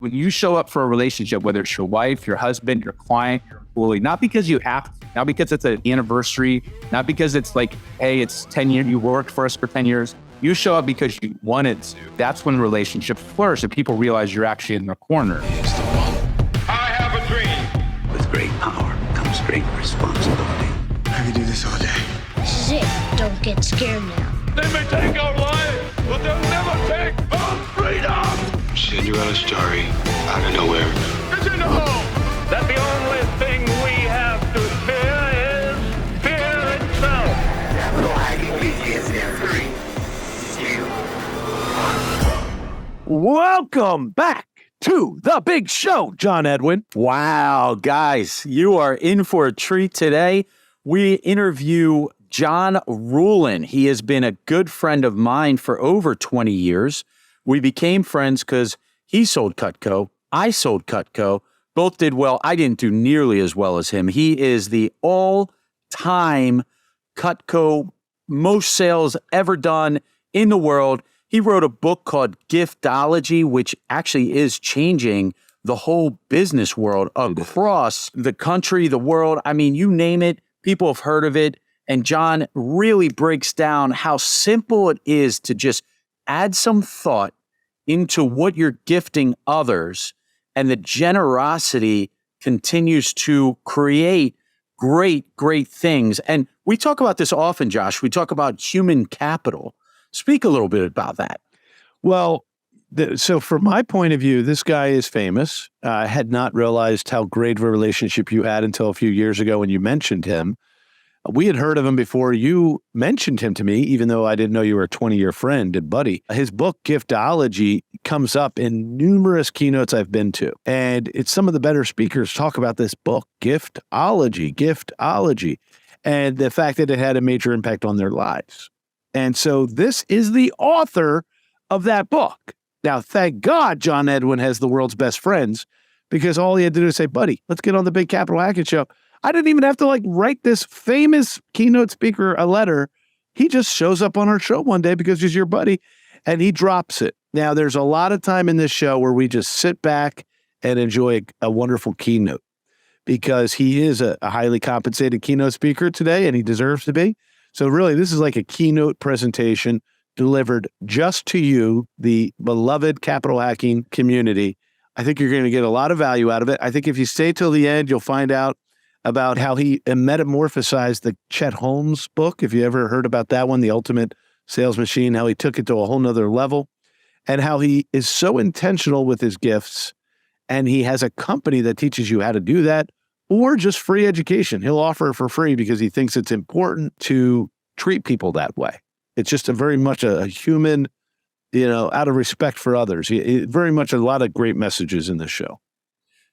When you show up for a relationship, whether it's your wife, your husband, your client, your employee, not because you have to, not because it's an anniversary, not because it's like, hey, it's 10 years, you worked for us for 10 years. You show up because you wanted to. That's when relationships flourish and people realize you're actually in their corner. He's the one. I have a dream. With great power comes great responsibility. I could do this all day. This is it. Don't get scared now. They may take our lives, but they'll never take our freedom. Cinderella story out of nowhere. It's in the hole. That the only thing we have to fear is fear itself. Welcome back to the big show, John Edwin. Wow, guys, you are in for a treat today. We interview John Rulin. He has been a good friend of mine for over 20 years. We became friends because he sold Cutco. I sold Cutco. Both did well. I didn't do nearly as well as him. He is the all-time Cutco most sales ever done in the world. He wrote a book called Giftology, which actually is changing the whole business world across the country, the world. I mean, you name it, people have heard of it. And John really breaks down how simple it is to just add some thought into what you're gifting others, and the generosity continues to create great things. And we talk about this often, Josh. We talk about human capital. Speak a little bit about that. Well, so from my point of view, this guy is famous. I had not realized how great of a relationship you had until a few years ago when you mentioned him. We had heard of him before you mentioned him to me, even though I didn't know you were a 20-year friend and buddy. His book, Giftology, comes up in numerous keynotes I've been to. And it's some of the better speakers talk about this book, Giftology, and the fact that it had a major impact on their lives. And so this is the author of that book. Now, thank God John Edwin has the world's best friends, because all he had to do is say, buddy, let's get on the Big Capital Hacking Show. I didn't even have to write this famous keynote speaker a letter. He just shows up on our show one day because he's your buddy and he drops it. Now, there's a lot of time in this show where we just sit back and enjoy a wonderful keynote, because he is a highly compensated keynote speaker today and he deserves to be. So really, this is like a keynote presentation delivered just to you, the beloved capital hacking community. I think you're going to get a lot of value out of it. I think if you stay till the end, you'll find out about how he metamorphosized the Chet Holmes book. If you ever heard about that one, The Ultimate Sales Machine, how he took it to a whole nother level, and how he is so intentional with his gifts. And he has a company that teaches you how to do that, or just free education. He'll offer it for free because he thinks it's important to treat people that way. It's just very much a human, out of respect for others. Very much a lot of great messages in this show.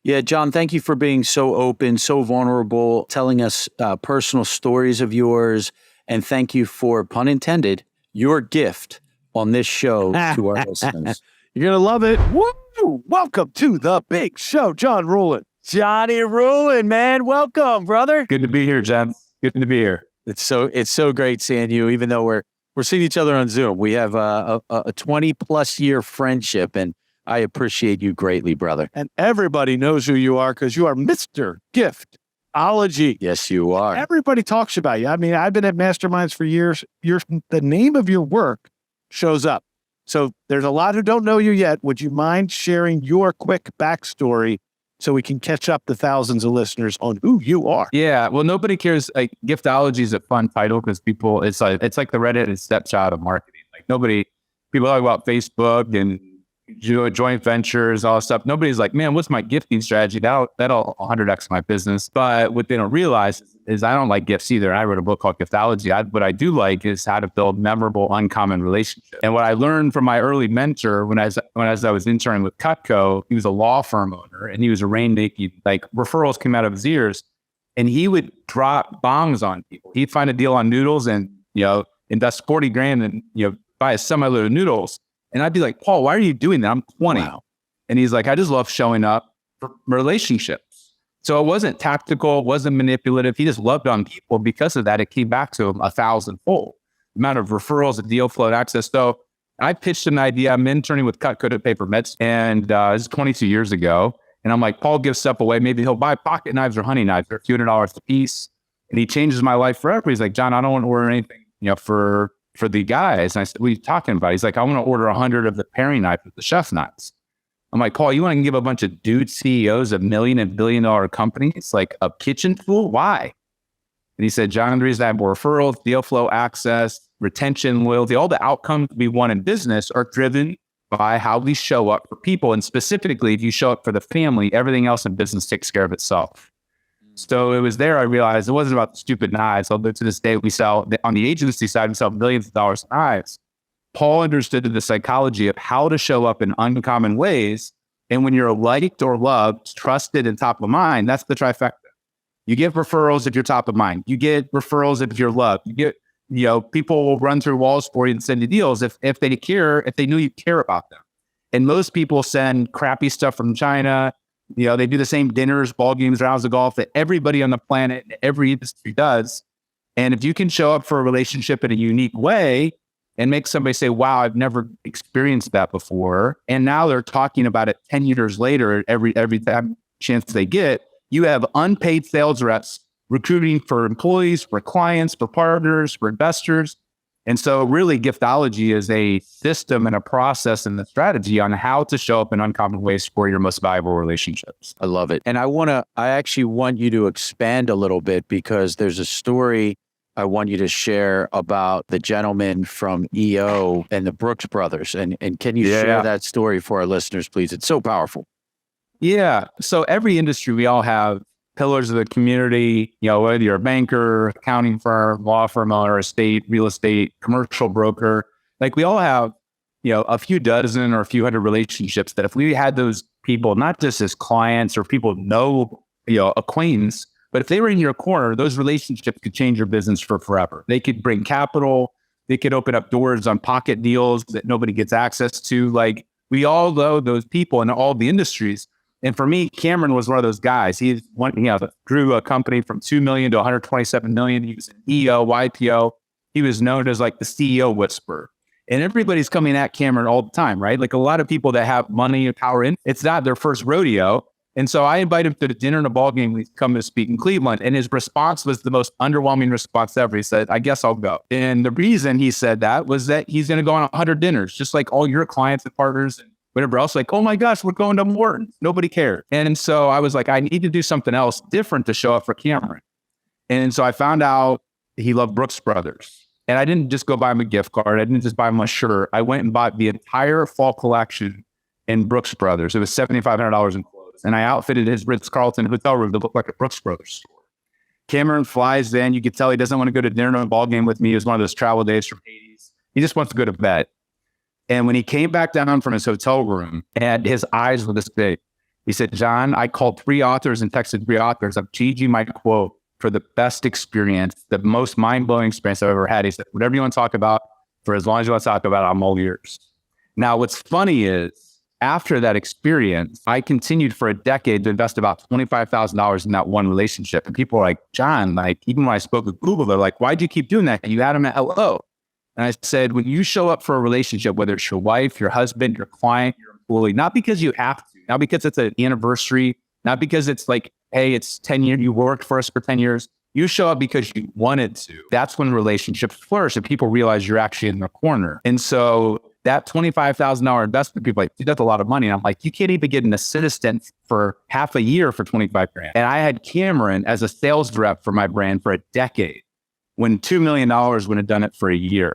Yeah, John, thank you for being so open, so vulnerable, telling us personal stories of yours. And thank you for, pun intended, your gift on this show to our listeners. You're going to love it. Woo! Welcome to the big show, John Rulin. Johnny Rulin, man. Welcome, brother. Good to be here, John. Good to be here. It's so great seeing you, even though we're seeing each other on Zoom. We have a 20-plus year friendship, and I appreciate you greatly, brother. And everybody knows who you are because you are Mr. Giftology. Yes, you are. Everybody talks about you. I mean, I've been at masterminds for years. The name of your work shows up. So there's a lot who don't know you yet. Would you mind sharing your quick backstory so we can catch up the thousands of listeners on who you are? Yeah, well, nobody cares. Giftology is a fun title because people, it's like the redheaded stepchild of marketing. People talk about Facebook and joint ventures, all that stuff. Nobody's like, man, what's my gifting strategy? That'll 100x my business. But what they don't realize is I don't like gifts either. I wrote a book called Giftology. What I do like is how to build memorable, uncommon relationships. And what I learned from my early mentor when I was interning with Cutco, he was a law firm owner and he was a rainmaking, referrals came out of his ears, and he would drop bombs on people. He'd find a deal on noodles and, invest 40 grand and, buy a semi-load of noodles. And I'd be like, Paul, why are you doing that? I'm 20. Wow. And he's like, I just love showing up for relationships. So it wasn't tactical, it wasn't manipulative. He just loved on people. Because of that, it came back to him 1,000-fold. The amount of referrals and deal flow and access. So I pitched an idea. I'm interning with Cut Coated Paper Meds, and this is 22 years ago. And I'm like, Paul gives stuff away. Maybe he'll buy pocket knives or hunting knives. They're a few $100 a piece. And he changes my life forever. He's like, John, I don't want to order anything, for the guys. And I said, what are you talking about? He's like, I want to order 100 of the paring knives with the chef knives. I'm like, Paul, you want to give a bunch of dude CEOs of million and billion dollar companies like a kitchen tool? Why? And he said, John, the reason I have more referrals, deal flow, access, retention, loyalty, all the outcomes we want in business are driven by how we show up for people. And specifically, if you show up for the family, everything else in business takes care of itself. So it was there I realized it wasn't about the stupid knives. Although to this day, we sell, on the agency side, we sell millions of dollars of knives. Paul understood the psychology of how to show up in uncommon ways. And when you're liked or loved, trusted, and top of mind, that's the trifecta. You get referrals if you're top of mind. You get referrals if you're loved. You get, people will run through walls for you and send you deals if they care, if they knew you care about them. And most people send crappy stuff from China. They do the same dinners, ball games, rounds of golf that everybody on the planet, every industry does. And if you can show up for a relationship in a unique way and make somebody say, wow, I've never experienced that before. And now they're talking about it 10 years later, every time chance they get, you have unpaid sales reps recruiting for employees, for clients, for partners, for investors. And so really Giftology is a system and a process and the strategy on how to show up in uncommon ways for your most valuable relationships. I love it. And I actually want you to expand a little bit because there's a story I want you to share about the gentleman from EO and the Brooks Brothers. And can you share that story for our listeners, please? It's so powerful. Yeah. So every industry, we all have pillars of the community, whether you're a banker, accounting firm, law firm owner, estate, real estate, commercial broker, like we all have, a few dozen or a few hundred relationships that if we had those people, not just as clients or people acquaintance, but if they were in your corner, those relationships could change your business for forever. They could bring capital. They could open up doors on pocket deals that nobody gets access to. Like we all know those people in all the industries. And for me, Cameron was one of those guys. He grew a company from 2 million to 127 million. He was an EO, YPO. He was known as like the CEO whisperer. And everybody's coming at Cameron all the time, right? Like a lot of people that have money and power it's not their first rodeo. And so I invited him to the dinner and a ball game. He's come to speak in Cleveland. And his response was the most underwhelming response ever. He said, I guess I'll go. And the reason he said that was that he's going to go on 100 dinners, just like all your clients and partners and whatever else, like, oh my gosh, we're going to Morton. Nobody cared. And so I was like, I need to do something else different to show up for Cameron. And so I found out he loved Brooks Brothers. And I didn't just go buy him a gift card. I didn't just buy him a shirt. I went and bought the entire fall collection in Brooks Brothers. It was $7,500 in clothes. And I outfitted his Ritz-Carlton hotel room to look like a Brooks Brothers store. Cameron flies in. You could tell he doesn't want to go to dinner and a ball game with me. It was one of those travel days from Hades. He just wants to go to bed. And when he came back down from his hotel room and his eyes were this big, he said, John, I called 3 authors and texted 3 authors. I've changed you my quote for the best experience, the most mind-blowing experience I've ever had. He said, whatever you want to talk about, for as long as you want to talk about it, I'm all ears. Now, what's funny is after that experience, I continued for a decade to invest about $25,000 in that one relationship. And people are like, John, like, even when I spoke with Google, they're like, why'd you keep doing that? You had them at hello. And I said, when you show up for a relationship, whether it's your wife, your husband, your client, your employee, not because you have to, not because it's an anniversary, not because it's like, hey, it's 10 years, you worked for us for 10 years. You show up because you wanted to. That's when relationships flourish and people realize you're actually in their corner. And so that $25,000 investment, people are like, dude, that's a lot of money. And I'm like, you can't even get an assistant for half a year for $25,000. And I had Cameron as a sales rep for my brand for a decade when $2 million would have done it for a year.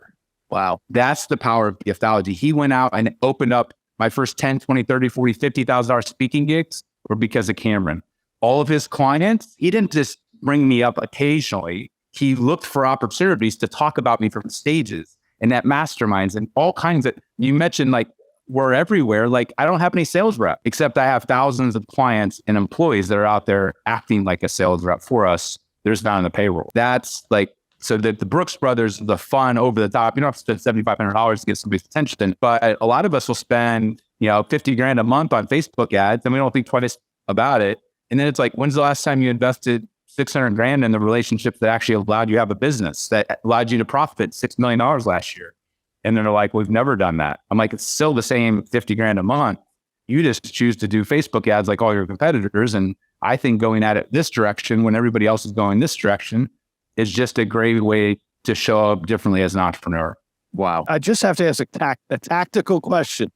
Wow. That's the power of Giftology. He went out and opened up my first 10, 20, 30, 40, $50,000 speaking gigs were because of Cameron. All of his clients, he didn't just bring me up occasionally. He looked for opportunities to talk about me from stages and at masterminds and all kinds of, you mentioned like we're everywhere. Like I don't have any sales rep, except I have thousands of clients and employees that are out there acting like a sales rep for us. There's not on the payroll. That's like, so the Brooks Brothers, the fun over the top, you don't have to spend $7,500 to get somebody's attention, but a lot of us will spend, $50,000 a month on Facebook ads and we don't think twice about it. And then it's like, when's the last time you invested $600,000 in the relationships that actually allowed you to have a business that allowed you to profit $6 million last year? And they're like, we've never done that. I'm like, it's still the same 50 grand a month. You just choose to do Facebook ads like all your competitors. And I think going at it this direction when everybody else is going this direction is just a great way to show up differently as an entrepreneur. Wow. I just have to ask a tactical question.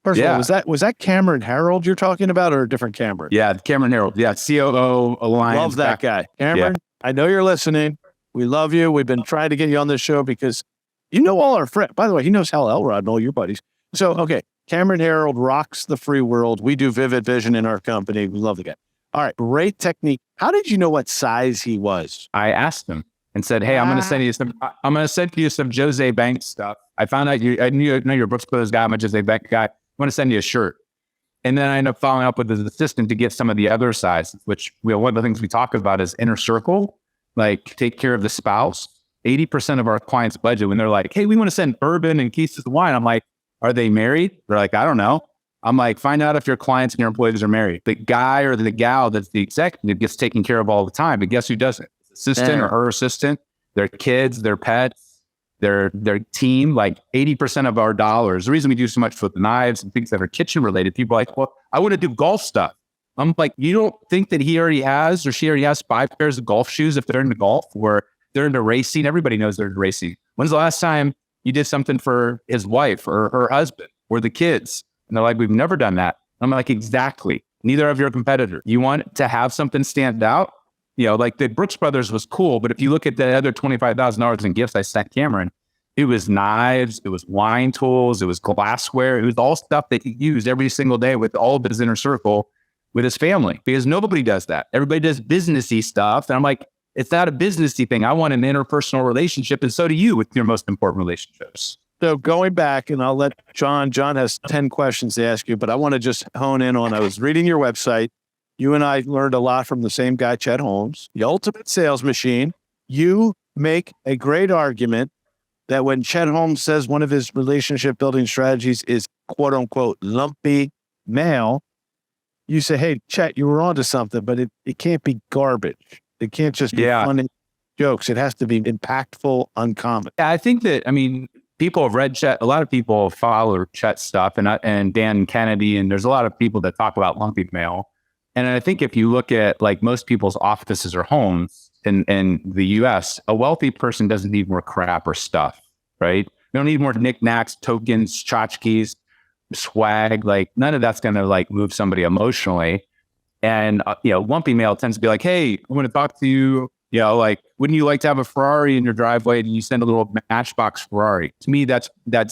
First of all, was that Cameron Harold you're talking about or a different Cameron? Yeah, Cameron Harold. Yeah, COO Alliance. Love that guy. Cameron, I know you're listening. We love you. We've been trying to get you on this show because you know all our friends. By the way, he knows Hal Elrod and all your buddies. So, okay, Cameron Harold rocks the free world. We do Vivid Vision in our company. We love the guy. All right, great technique. How did you know what size he was? I asked him and said, "Hey, I'm going to send you some. I'm going to send you some Jose Banks know you're a Brooks Brothers guy. I'm a Jose Banks guy. I'm going to send you a shirt." And then I end up following up with his assistant to get some of the other sizes, which one of the things we talk about is inner circle, like take care of the spouse. 80% of our clients' budget when they're like, "Hey, we want to send bourbon and cases of wine." I'm like, "Are they married?" They're like, "I don't know." I'm like, "Find out if your clients and your employees are married." The guy or the gal that's the executive gets taken care of all the time, but guess who doesn't? Assistant or her assistant, their kids, their pets, their team. Like 80% of our dollars. The reason we do so much with the knives and things that are kitchen related, people are like, "Well, I want to do golf stuff." I'm like, "You don't think that he already has or she already has 5 pairs of golf shoes if they're into golf or they're into racing?" Everybody knows they're into racing. When's the last time you did something for his wife or her husband or the kids? And they're like, "We've never done that." I'm like, exactly. Neither of your competitors. You want to have something stand out? Like the Brooks Brothers was cool, but if you look at the other $25,000 in gifts I sent Cameron, it was knives, it was wine tools, it was glassware, it was all stuff that he used every single day with all of his inner circle with his family, because nobody does that. Everybody does businessy stuff. And I'm like, it's not a businessy thing. I want an interpersonal relationship, and so do you with your most important relationships. So going back, and I'll let John has 10 questions to ask you, but I want to just hone in on, I was reading your website. You and I learned a lot from the same guy, Chet Holmes, the ultimate sales machine. You make a great argument that when Chet Holmes says one of his relationship building strategies is quote unquote lumpy mail, you say, "Hey, Chet, you were onto something, but it can't be garbage. It can't just be funny jokes. It has to be impactful, uncommon." I think that, people have read Chet. A lot of people follow Chet stuff and Dan Kennedy, and there's a lot of people that talk about lumpy mail. And I think if you look at like most people's offices or homes in the US, a wealthy person doesn't need more crap or stuff, right? They don't need more knickknacks, tokens, tchotchkes, swag. Like none of that's going to like move somebody emotionally. And, lumpy mail tends to be like, "Hey, I want to talk to you. Like, wouldn't you like to have a Ferrari in your driveway?" And you send a little Matchbox Ferrari. To me, that's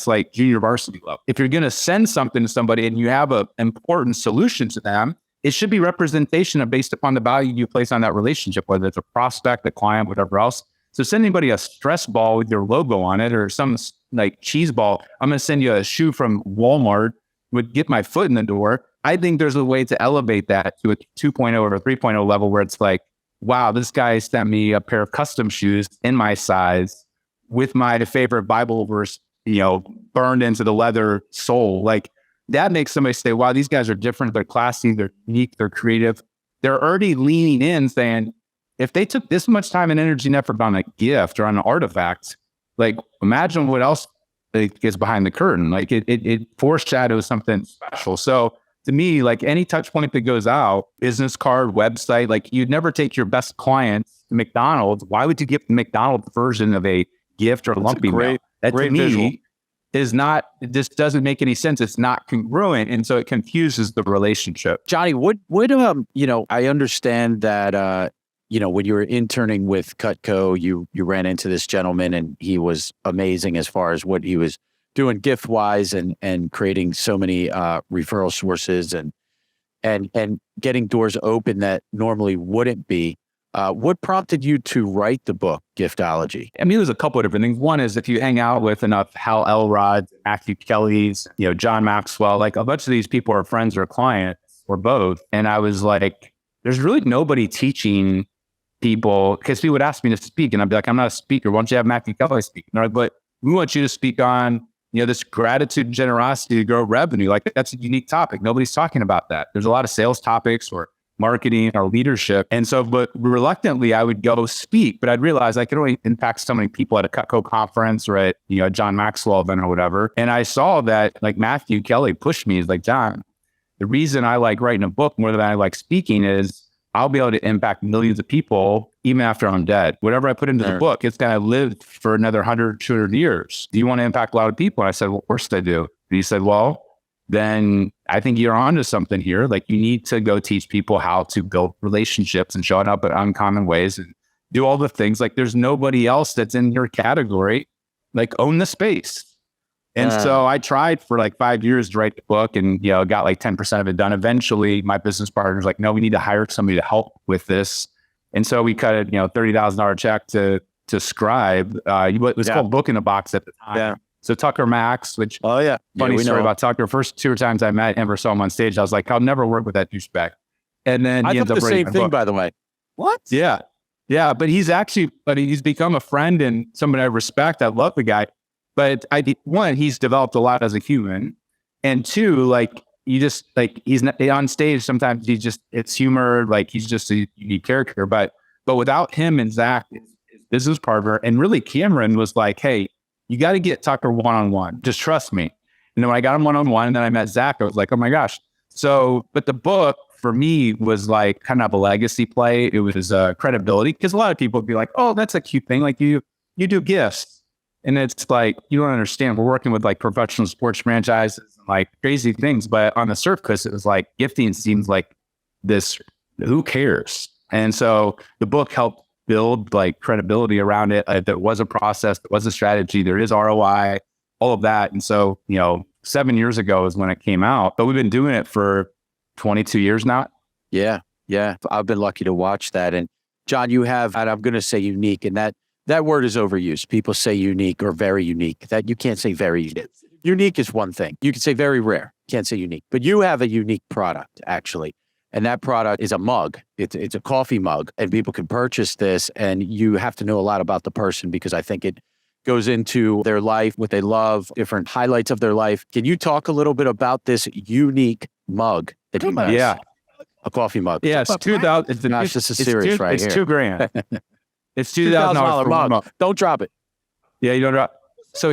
like junior varsity level. If you're going to send something to somebody and you have an important solution to them, it should be representation based upon the value you place on that relationship, whether it's a prospect, a client, whatever else. So send anybody a stress ball with your logo on it or some like cheese ball. "I'm going to send you a shoe from Walmart, would get my foot in the door." I think there's a way to elevate that to a 2.0 or a 3.0 level where it's like, "Wow, this guy sent me a pair of custom shoes in my size with my favorite Bible verse, burned into the leather sole." Like that makes somebody say, "Wow, these guys are different. They're classy. They're unique. They're creative." They're already leaning in saying, if they took this much time and energy and effort on a gift or on an artifact, like imagine what else is behind the curtain. Like it foreshadows something special. So to me, like any touch point that goes out, business card, website, like you'd never take your best clients to McDonald's. Why would you give the McDonald's version of a gift or lumpy mail? That to me visual. Is not, it just doesn't make any sense. It's not congruent. And so it confuses the relationship. Johnny, what I understand that, when you were interning with Cutco, you ran into this gentleman and he was amazing as far as what he was doing gift wise and creating so many referral sources and getting doors open that normally wouldn't be. What prompted you to write the book, Giftology? There's a couple of different things. One is if you hang out with enough Hal Elrod, Matthew Kelly's, John Maxwell, like a bunch of these people are friends or clients or both. And I was like, there's really nobody teaching people, because people would ask me to speak and I'd be like, "I'm not a speaker. Why don't you have Matthew Kelly speak?" And they're like, "But we want you to speak on, this gratitude and generosity to grow revenue." Like that's a unique topic. Nobody's talking about that. There's a lot of sales topics or marketing or leadership. And so, but reluctantly, I would go speak, but I'd realize I could only impact so many people at a Cutco conference or at, a John Maxwell event or whatever. And I saw that like Matthew Kelly pushed me. He's like, John, the reason I like writing a book more than I like speaking is I'll be able to impact millions of people even after I'm dead. Whatever I put into the book, it's going to live for another 100, 200 years. Do you want to impact a lot of people? And I said, well, of course I do. And he said, well, then I think you're onto something here. Like you need to go teach people how to build relationships and showing up in uncommon ways and do all the things. Like there's nobody else that's in your category, like own the space. And so I tried for like 5 years to write the book and, got like 10% of it done. Eventually my business partner's like, no, we need to hire somebody to help with this. And so we cut a, $30,000 check to Scribe. It was called Book in a Box at the time. Yeah. So Tucker Max, which funny story about Tucker. First 2 times I met him or saw him on stage, I was like, I'll never work with that douchebag. And then I he thought ends up the writing same my thing, book. by the way. What? Yeah. Yeah. But he's become a friend and somebody I respect. I love the guy. But one, he's developed a lot as a human. And two, like you just like, he's not on stage. Sometimes it's humor. Like he's just a unique character, but without him and Zach, his business partner, and really Cameron was like, hey, you got to get Tucker one-on-one. Just trust me. And then when I got him one-on-one and then I met Zach, I was like, oh my gosh. So, but the book for me was like kind of a legacy play. It was credibility because a lot of people would be like, oh, that's a cute thing. Like you do gifts. And it's like, you don't understand. We're working with like professional sports franchises and like crazy things. But on the surface, it was like gifting seems like this, who cares? And so the book helped build like credibility around it. There was a process, there was a strategy, there is ROI, all of that. And so, 7 years ago is when it came out, but we've been doing it for 22 years now. Yeah. Yeah. I've been lucky to watch that. And John, you have, and I'm going to say unique, and that word is overused. People say unique or very unique. That you can't say very unique. Unique is one thing. You can say very rare. Can't say unique. But you have a unique product, actually. And that product is a mug. It's a coffee mug. And people can purchase this. And you have to know a lot about the person because I think it goes into their life, what they love, different highlights of their life. Can you talk a little bit about this unique mug that you use? Yeah. A coffee mug. Yeah, it's $2,000. It's Gosh, this is serious right here. It's $2,000. It's $2,000 $2,000 mug. Don't drop it. Yeah, you don't drop. So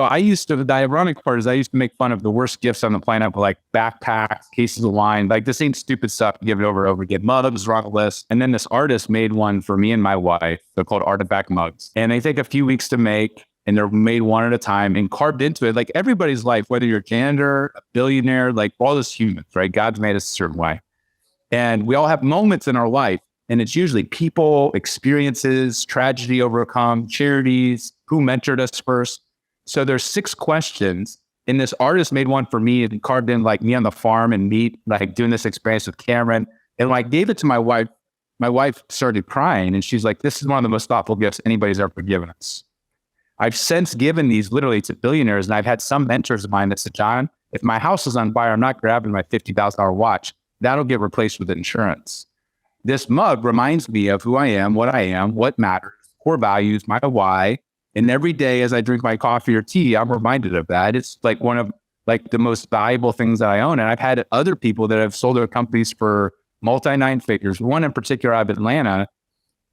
I used to, the ironic part is I used to make fun of the worst gifts on the planet, like backpacks, cases of wine, like the same stupid stuff, give it over and over again. Mugs were on the list. And then this artist made one for me and my wife. They're called Artifact mugs. And they take a few weeks to make and they're made one at a time and carved into it. Like everybody's life, whether you're a janitor, a billionaire, like all us humans, right? God's made us a certain way. And we all have moments in our life. And it's usually people, experiences, tragedy overcome, charities, who mentored us first. So there's 6 questions. And this artist made one for me and carved in like me on the farm and me like doing this experience with Cameron. And like gave it to my wife. My wife started crying and she's like, this is one of the most thoughtful gifts anybody's ever given us. I've since given these literally to billionaires. And I've had some mentors of mine that said, John, if my house is on fire, I'm not grabbing my $50,000 watch. That'll get replaced with insurance. This mug reminds me of who I am, what matters, core values, my why. And every day as I drink my coffee or tea, I'm reminded of that. It's like one of like the most valuable things that I own. And I've had other people that have sold their companies for multi-9 figures. One in particular out of Atlanta,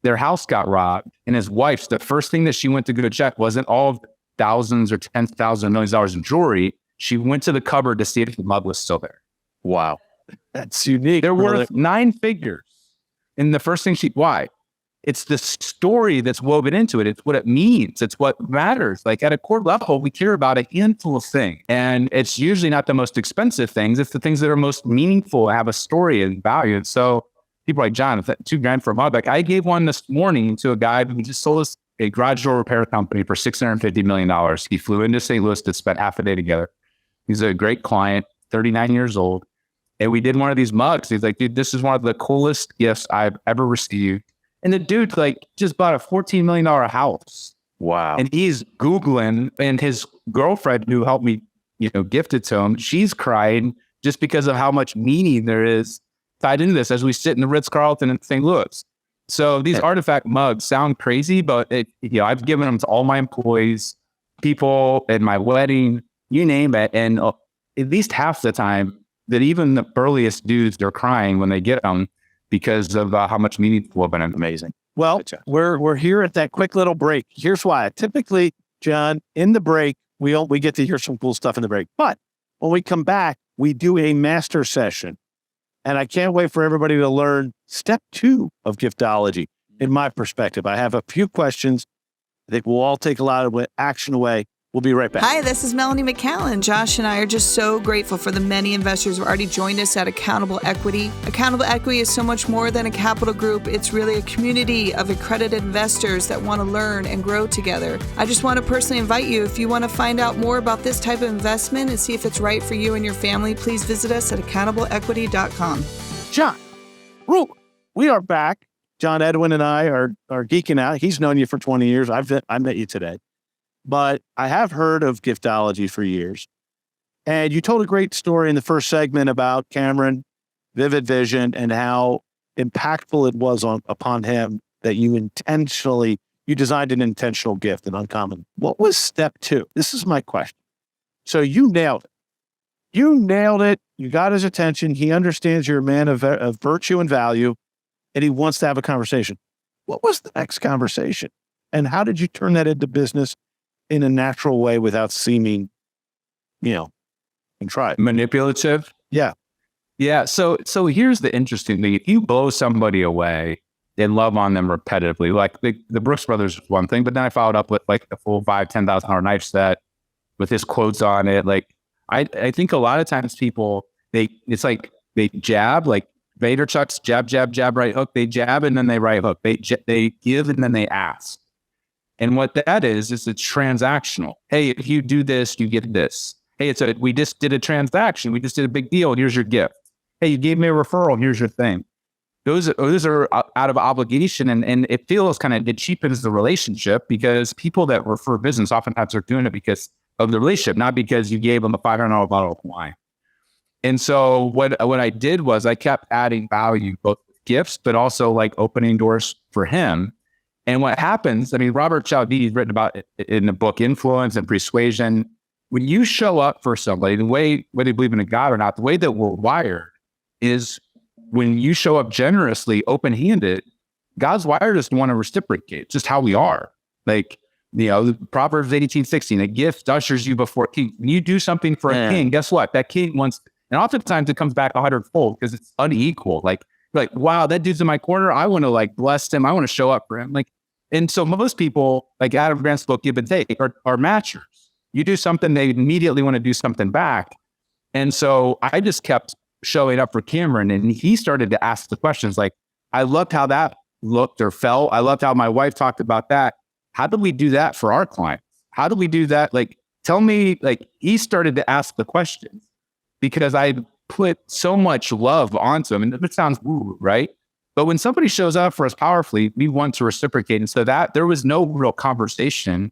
their house got robbed. And his wife's, the first thing that she went to go check wasn't all of thousands or tens of thousands, millions of dollars in jewelry. She went to the cupboard to see if the mug was still there. Wow. That's unique. They're worth 9 figures. And the first thing why? It's the story that's woven into it. It's what it means. It's what matters. Like at a core level, we care about a handful of things. And it's usually not the most expensive things. It's the things that are most meaningful, have a story and value. And so people are like, John, if that $2,000 for a mug, like I gave one this morning to a guy who just sold us a garage door repair company for $650 million. He flew into St. Louis to spend half a day together. He's a great client, 39 years old. And we did one of these mugs. He's like, dude, this is one of the coolest gifts I've ever received. And the dude like just bought a $14 million house. Wow. And he's Googling, and his girlfriend who helped me, gift it to him, she's crying just because of how much meaning there is tied into this as we sit in the Ritz-Carlton in St. Louis. So these Artifact mugs sound crazy, but I've given them to all my employees, people at my wedding, you name it. And at least half the time, that even the burliest dudes, they're crying when they get them because of how much meaningful of an Amazing. Well, we're here at that quick little break. Here's why. Typically, John, in the break, we get to hear some cool stuff in the break. But when we come back, we do a master session. And I can't wait for everybody to learn step 2 of Giftology. In my perspective, I have a few questions. I think we'll all take a lot of action away. We'll be right back. Hi, this is Melanie McCallan. Josh and I are just so grateful for the many investors who already joined us at Accountable Equity. Accountable Equity is so much more than a capital group. It's really a community of accredited investors that want to learn and grow together. I just want to personally invite you, if you want to find out more about this type of investment and see if it's right for you and your family, please visit us at accountableequity.com. John, Rulin, we are back. John Edwin and I are geeking out. He's known you for 20 years. I met you today. But I have heard of Giftology for years. And you told a great story in the first segment about Cameron, Vivid Vision, and how impactful it was upon him that you designed an intentional gift, an uncommon. What was step 2? This is my question. So you nailed it. You got his attention. He understands you're a man of virtue and value, and he wants to have a conversation. What was the next conversation? And how did you turn that into business in a natural way without seeming, contrived? Manipulative. Yeah. Yeah. So here's the interesting thing. If you blow somebody away and love on them repetitively, like the Brooks Brothers was one thing, but then I followed up with like the full $5,000-$10,000 knife set with his quotes on it. Like, I think a lot of times people, it's like they jab, like Vaynerchuk's jab, jab, jab, right hook. They jab and then they right hook. They give and then they ask. And what that is it's transactional. Hey, if you do this, you get this. Hey, we just did a transaction. We just did a big deal. Here's your gift. Hey, you gave me a referral. Here's your thing. Those are out of obligation. And it feels it cheapens the relationship because people that refer business oftentimes are doing it because of the relationship, not because you gave them a $500 bottle of wine. And so what I did was I kept adding value, both with gifts, but also like opening doors for him. And what happens, Robert Cialdini's written about it in the book Influence and Persuasion. When you show up for somebody, the way, whether you believe in a God or not, the way that we're wired is when you show up generously, open-handed, God's wired us to want to reciprocate. It's just how we are. Like, Proverbs 18:16, a gift ushers you before a king. When you do something for a king, guess what? That king wants, and oftentimes it comes back 100-fold because it's unequal. Like, wow, that dude's in my corner. I want to bless him. I want to show up for him. And so most people, like Adam Grant's book, Give and Take, are matchers. You do something, they immediately want to do something back. And so I just kept showing up for Cameron, and he started to ask the questions. Like, I loved how that looked or felt. I loved how my wife talked about that. How do we do that for our clients? How do we do that? Tell me, he started to ask the questions because I put so much love onto him. And it sounds woo, right? But when somebody shows up for us powerfully, we want to reciprocate. And so that there was no real conversation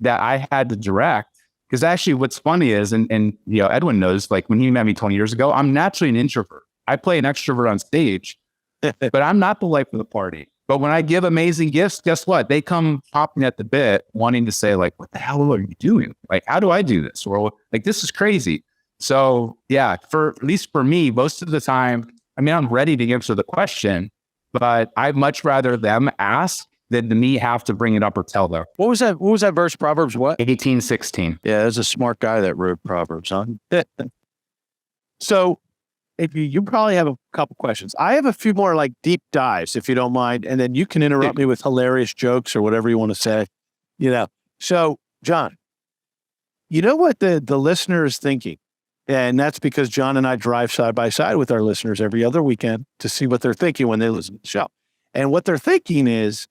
that I had to direct. Because actually what's funny is, and Edwin knows, when he met me 20 years ago, I'm naturally an introvert. I play an extrovert on stage, but I'm not the life of the party. But when I give amazing gifts, guess what? They come popping at the bit, wanting to say what the hell are you doing? How do I do this? Or this is crazy. So yeah, at least for me, most of the time, I'm ready to answer the question, but I'd much rather them ask than me have to bring it up or tell them. What was that verse? Proverbs what? 18:16. Yeah, there's a smart guy that wrote Proverbs, huh? So if you probably have a couple questions. I have a few more deep dives, if you don't mind, and then you can interrupt me with hilarious jokes or whatever you want to say. So John, you know what the listener is thinking? And that's because John and I drive side by side with our listeners every other weekend to see what they're thinking when they listen to the show. And what they're thinking is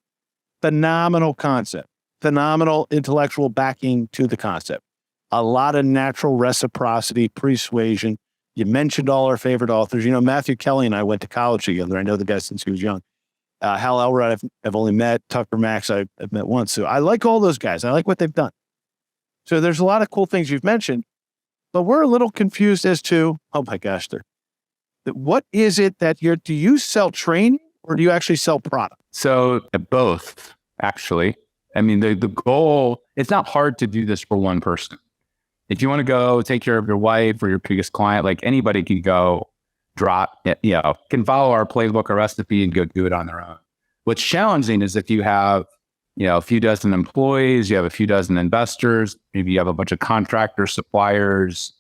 phenomenal concept, phenomenal intellectual backing to the concept, a lot of natural reciprocity, persuasion. You mentioned all our favorite authors. Matthew Kelly and I went to college together. I know the guy since he was young. Hal Elrod, I've only met. Tucker Max, I've met once. So I like all those guys. I like what they've done. So there's a lot of cool things you've mentioned. But we're a little confused as to, oh my gosh, what is it that do you sell training or do you actually sell product? So both, actually. The goal, it's not hard to do this for one person. If you want to go take care of your wife or your biggest client, like anybody can go drop it, can follow our playbook or recipe and go do it on their own. What's challenging is if you have, a few dozen employees, you have a few dozen investors, maybe you have a bunch of contractors, suppliers,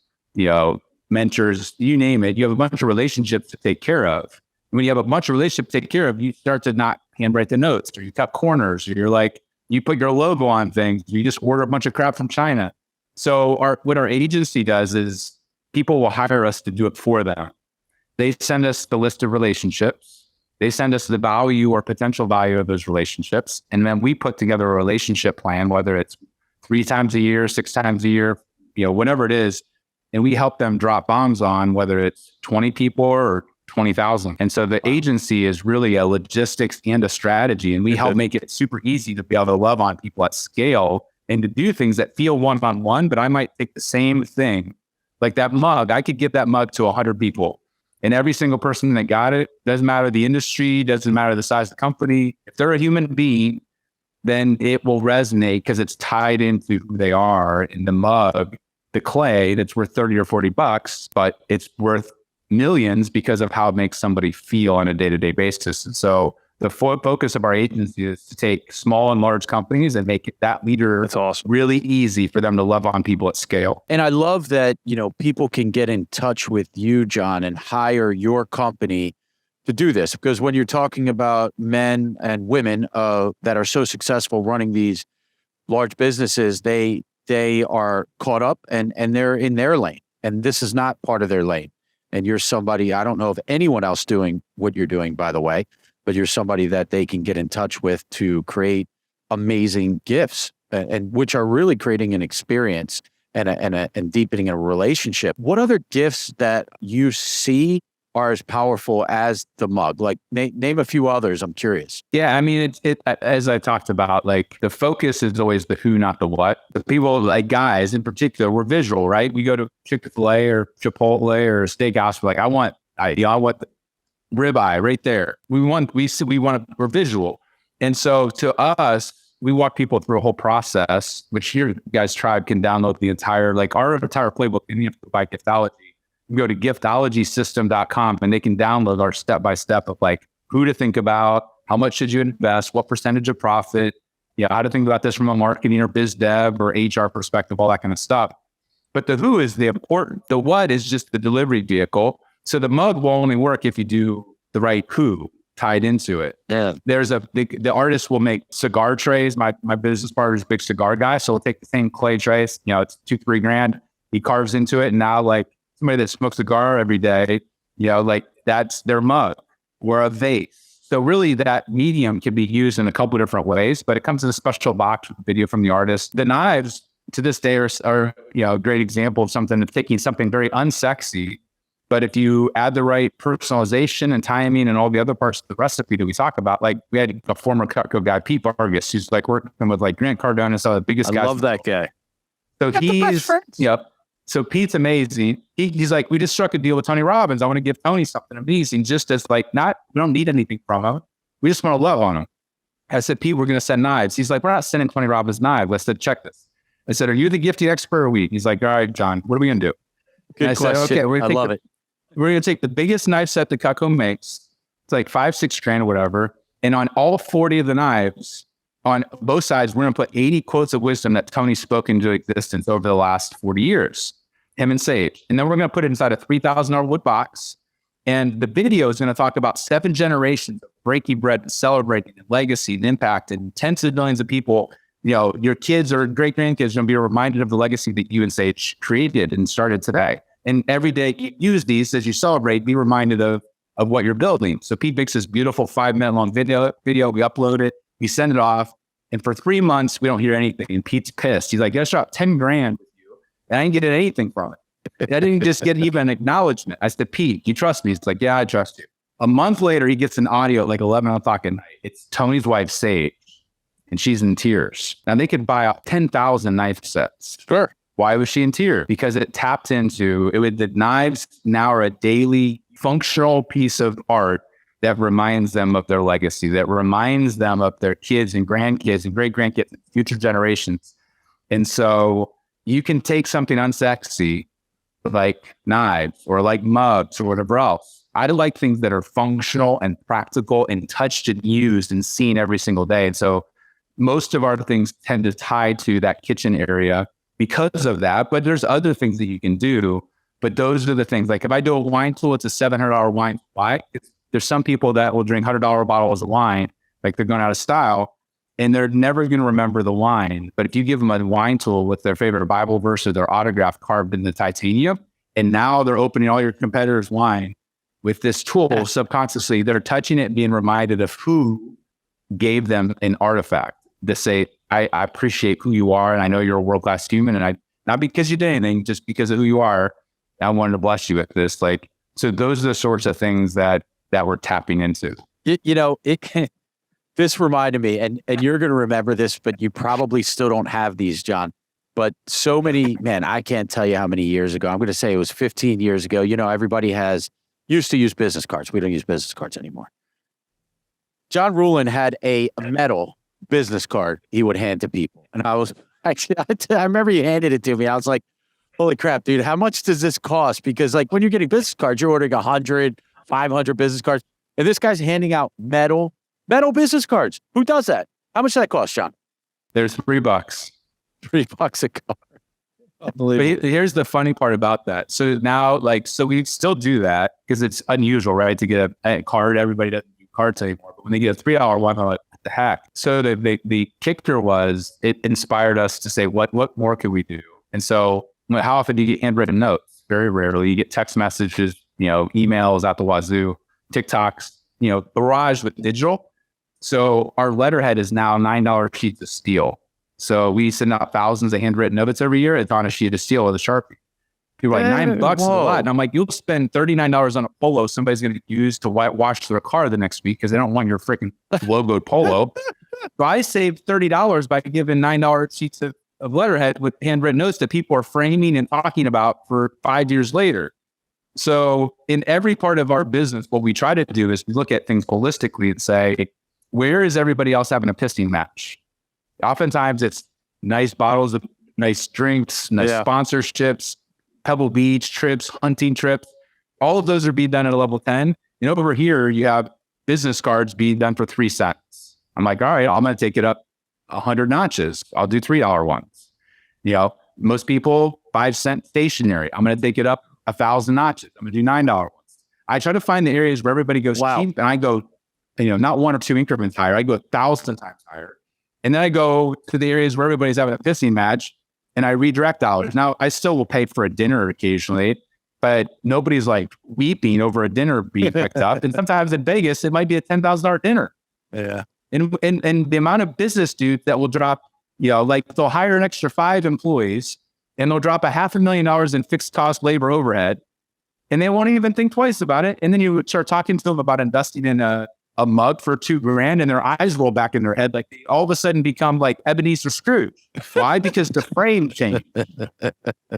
mentors, you name it. You have a bunch of relationships to take care of. When you have a bunch of relationships to take care of, you start to not handwrite the notes, or you cut corners, or you're like, you put your logo on things, you just order a bunch of crap from China. So what our agency does is people will hire us to do it for them. They send us the list of relationships. They send us the value or potential value of those relationships. And then we put together a relationship plan, whether it's 3 times a year, 6 times a year, whatever it is. And we help them drop bombs on whether it's 20 people or 20,000. And so the agency is really a logistics and a strategy. And we help make it super easy to be able to love on people at scale and to do things that feel one-on-one, but I might take the same thing. Like that mug, I could give that mug to 100 people. And every single person that got it, doesn't matter the industry, doesn't matter the size of the company. If they're a human being, then it will resonate because it's tied into who they are. In the mug, the clay that's worth 30 or 40 bucks, but it's worth millions because of how it makes somebody feel on a day-to-day basis. And so the focus of our agency is to take small and large companies and make it that leader. That's awesome. Really easy for them to love on people at scale. And I love that, people can get in touch with you, John, and hire your company to do this. Because when you're talking about men and women that are so successful running these large businesses, they are caught up and they're in their lane. And this is not part of their lane. And you're somebody, I don't know of anyone else doing what you're doing, by the way, but you're somebody that they can get in touch with to create amazing gifts, and which are really creating an experience and deepening a relationship. What other gifts that you see are as powerful as the mug? Like name a few others. I'm curious. Yeah, I mean, it as I talked about, like the focus is always the who, not the what. The people, like guys in particular, we're visual, right? We go to Chick-fil-A or Chipotle or a steakhouse. We're like, I want the ribeye right there. We're visual. And so to us, we walk people through a whole process, which your guys' tribe can download the entire playbook. And you have to buy Giftology. You go to giftologysystem.com and they can download our step-by-step of like who to think about, how much should you invest, what percentage of profit, how to think about this from a marketing or biz dev or HR perspective, all that kind of stuff. But the who is the important. The what is just the delivery vehicle. So the mug will only work if you do the right who tied into it. Yeah. The artist will make cigar trays. My business partner is a big cigar guy. So we'll take the same clay trays, it's $2-3 grand. He carves into it. And now like somebody that smokes a cigar every day, like that's their mug or a vase. So really that medium can be used in a couple of different ways, but it comes in a special box with a video from the artist. The knives to this day are a great example of taking something very unsexy. But if you add the right personalization and timing and all the other parts of the recipe that we talk about, like we had a former Cutco guy, Pete Vargas, who's like working with like Grant Cardone and some of the biggest guys. I love that guy. So So Pete's amazing. He's like, we just struck a deal with Tony Robbins. I want to give Tony something amazing, just as like we don't need anything from him. We just want to love on him. I said, Pete, we're going to send knives. He's like, we're not sending Tony Robbins knives. I said, check this. I said, are you the gifting expert or we? He's like, all right, John, what are we going to do? Good question. I said, okay, I love it. We're going to take the biggest knife set that Cutco makes. It's like $5-6 grand or whatever. And on all 40 of the knives, on both sides, we're going to put 80 quotes of wisdom that Tony spoke into existence over the last 40 years, him and Sage. And then we're going to put it inside a $3,000 wood box. And the video is going to talk about 7 generations of breaking bread and celebrating and legacy and impact and tens of millions of people. Your kids or great grandkids are going to be reminded of the legacy that you and Sage created and started today. And every day you use these as you celebrate, be reminded of what you're building. So Pete makes this beautiful 5-minute long video. We upload it, we send it off. And for 3 months, we don't hear anything. And Pete's pissed. He's like, I shot 10 grand with you and I didn't get anything from it. I didn't just get even acknowledgement. I said, Pete, you trust me? He's like, yeah, I trust you. A month later, he gets an audio at like 11 o'clock at night. It's Tony's wife, Sage, and she's in tears. Now they could buy 10,000 knife sets. Sure. Why was she in tears? Because it tapped into it. The knives now are a daily functional piece of art that reminds them of their legacy, that reminds them of their kids and grandkids and great grandkids and future generations. And so you can take something unsexy like knives or like mugs or whatever else. I like things that are functional and practical and touched and used and seen every single day. And so most of our things tend to tie to that kitchen area because of that. But there's other things that you can do. But those are the things. Like if I do a wine tool, it's a $700 wine. Why? There's some people that will drink $100 bottles of wine, like they're going out of style, and they're never going to remember the wine. But if you give them a wine tool with their favorite Bible verse or their autograph carved in the titanium, and now they're opening all your competitors' wine with this tool, subconsciously, they're touching it and being reminded of who gave them an artifact to say, I appreciate who you are, and I know you're a world-class human, and I, not because you did anything, just because of who you are, I wanted to bless you with this. Like, so those are the sorts of things that we're tapping into. This reminded me, and you're going to remember this, but you probably still don't have these, John. But so many, man, I can't tell you how many years ago. I'm going to say it was 15 years ago. Everybody used to use business cards. We don't use business cards anymore. John Rulin had a metal business card he would hand to people. And I remember he handed it to me. I was like, holy crap, dude, how much does this cost? Because like when you're getting business cards, you're ordering 100, 500 business cards. And this guy's handing out metal business cards. Who does that? How much does that cost, John? There's $3. $3 a card. But here's the funny part about that. So now, so we still do that because it's unusual, right? To get a card. Everybody doesn't do cards anymore. But when they get a $3 one, I'm like, what the heck? So the kicker was, it inspired us to say, what more could we do? And so how often do you get handwritten notes? Very rarely. You get text messages, emails out the wazoo, TikToks, barrage with digital. So our letterhead is now $9 sheets of steel. So we send out thousands of handwritten notes every year. It's on a sheet of steel with a Sharpie. People are like, $9 is a lot. And I'm like, you'll spend $39 on a polo somebody's going to use to wash their car the next week because they don't want your freaking logoed polo. So I saved $30 by giving $9 sheets of letterhead with handwritten notes that people are framing and talking about for 5 years later. So in every part of our business, what we try to do is we look at things holistically and say, where is everybody else having a pissing match? Oftentimes it's nice bottles of nice drinks, nice sponsorships, Pebble Beach trips, hunting trips. All of those are being done at a level 10. Over here, you have business cards being done for 3 cents. I'm like, all right, I'm going to take it up 100 notches. I'll do $3 ones. Most people, 5-cent stationery. I'm going to take it up 1,000 notches. I'm going to do $9 ones. I try to find the areas where everybody goes cheap, and I go, not 1 or 2 increments higher. I go 1,000 times higher. And then I go to the areas where everybody's having a pissing match and I redirect dollars. Now, I still will pay for a dinner occasionally, but nobody's like weeping over a dinner being picked up. And sometimes in Vegas, it might be a $10,000 dinner. Yeah. And the amount of business dudes that will drop, they'll hire an extra 5 employees and they'll drop $500,000 in fixed cost labor overhead and they won't even think twice about it. And then you start talking to them about investing in a mug for $2,000 and their eyes roll back in their head. Like they all of a sudden become like Ebenezer Scrooge. Why? Because the frame changed,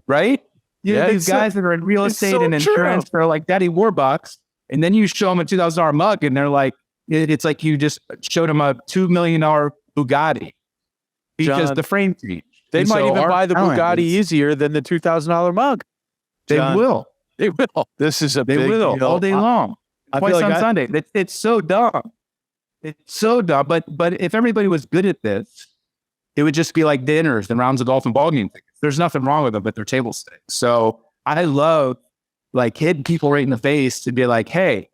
right? These guys that are in real estate and insurance are like Daddy Warbucks. And then you show them a $2,000 mug and they're like, it's like you just showed them a $2 million Bugatti because the frame changed. They might even buy the Bugatti easier than the $2,000 mug. They will. This is a big deal. All day long. Twice on Sunday. It's so dumb. It's so dumb. But if everybody was good at this, it would just be like dinners and rounds of golf and ball game tickets. There's nothing wrong with them, but they're table stakes. So I love hitting people right in the face to be like, hey,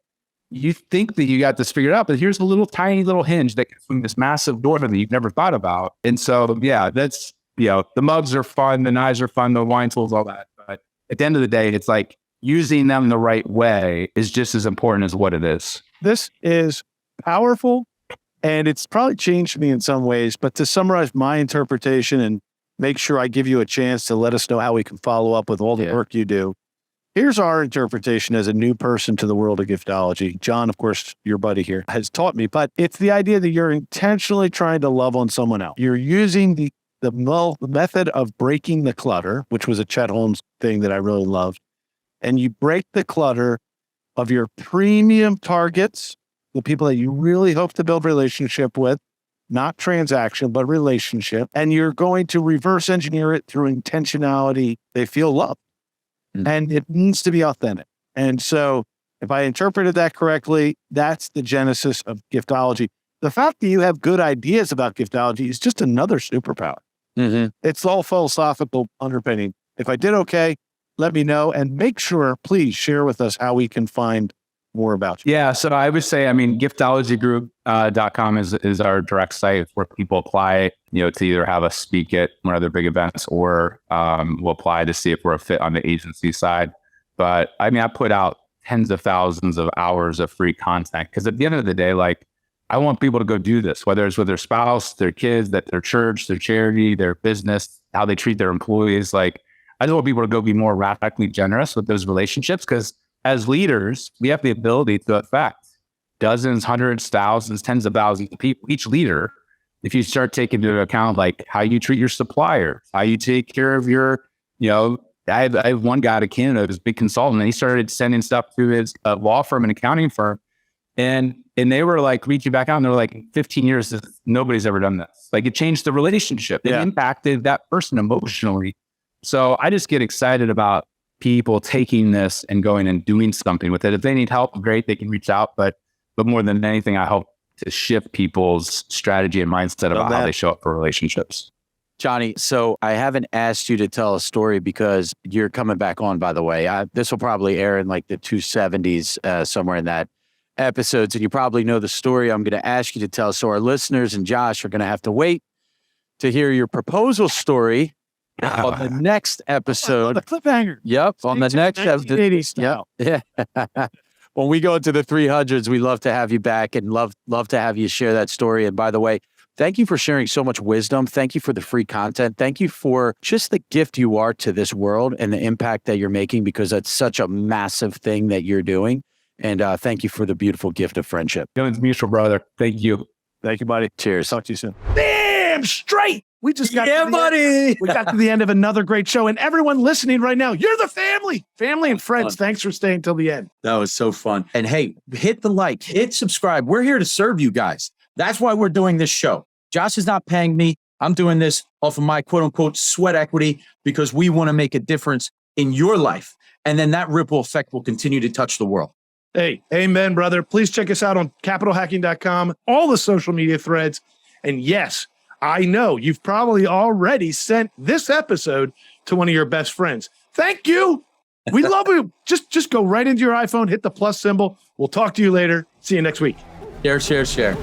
you think that you got this figured out, but here's a little tiny little hinge that can swing this massive door that you've never thought about. And so, that's, the mugs are fun, the knives are fun, the wine tools, all that. But at the end of the day, it's like, using them the right way is just as important as what it is. This is powerful, and it's probably changed me in some ways, but to summarize my interpretation and make sure I give you a chance to let us know how we can follow up with all the work you do. Here's our interpretation as a new person to the world of giftology. John, of course, your buddy here, has taught me, but it's the idea that you're intentionally trying to love on someone else. You're using the method of breaking the clutter, which was a Chet Holmes thing that I really loved. And you break the clutter of your premium targets, the people that you really hope to build relationship with, not transaction, but relationship. And you're going to reverse engineer it through intentionality. They feel loved. And it needs to be authentic. And so if I interpreted that correctly, that's the genesis of Giftology. The fact that you have good ideas about Giftology is just another superpower. It's all philosophical underpinning. If I did okay, let me know, and make sure, please share with us how we can find more about you. Yeah. So I would say, giftologygroup.com is our direct site where people apply, to either have us speak at one of their big events or we'll apply to see if we're a fit on the agency side. But I put out tens of thousands of hours of free content because at the end of the day, I want people to go do this, whether it's with their spouse, their kids, their church, their charity, their business, how they treat their employees. I just want people to go be more radically generous with those relationships because as leaders, we have the ability to affect dozens, hundreds, thousands, tens of thousands of people, each leader. If you start taking into account how you treat your suppliers, how you take care of your, I have one guy out of Canada who's a big consultant, and he started sending stuff to his law firm and accounting firm. And they were reaching back out and they're 15 years, nobody's ever done this. It changed the relationship. It impacted that person emotionally. So I just get excited about people taking this and going and doing something with it. If they need help, great, they can reach out. But more than anything, I hope to shift people's strategy and mindset about how they show up for relationships. Johnny, so I haven't asked you to tell a story because you're coming back on, by the way. This will probably air in the 270s, somewhere in that episodes. And you probably know the story I'm going to ask you to tell. So our listeners and Josh are going to have to wait to hear your proposal story on the next episode. The cliffhanger. Yep. On the next episode. Yep. Yeah. When we go into the 300s, we love to have you back and love to have you share that story. And by the way, thank you for sharing so much wisdom. Thank you for the free content. Thank you for just the gift you are to this world and the impact that you're making, because that's such a massive thing that you're doing. And thank you for the beautiful gift of friendship. It's mutual, brother. Thank you. Thank you, buddy. Cheers. Talk to you soon. Damn straight. We just got buddy. We got to the end of another great show. And everyone listening right now, you're the family and friends. Thanks for staying till the end. That was so fun. And hey, hit the like, hit subscribe. We're here to serve you guys. That's why we're doing this show. Josh is not paying me. I'm doing this off of my quote unquote sweat equity because we want to make a difference in your life. And then that ripple effect will continue to touch the world. Hey, amen, brother. Please check us out on capitalhacking.com, all the social media threads. And yes, I know you've probably already sent this episode to one of your best friends. Thank you. We love you. Just go right into your iPhone, hit the plus symbol. We'll talk to you later. See you next week. Share.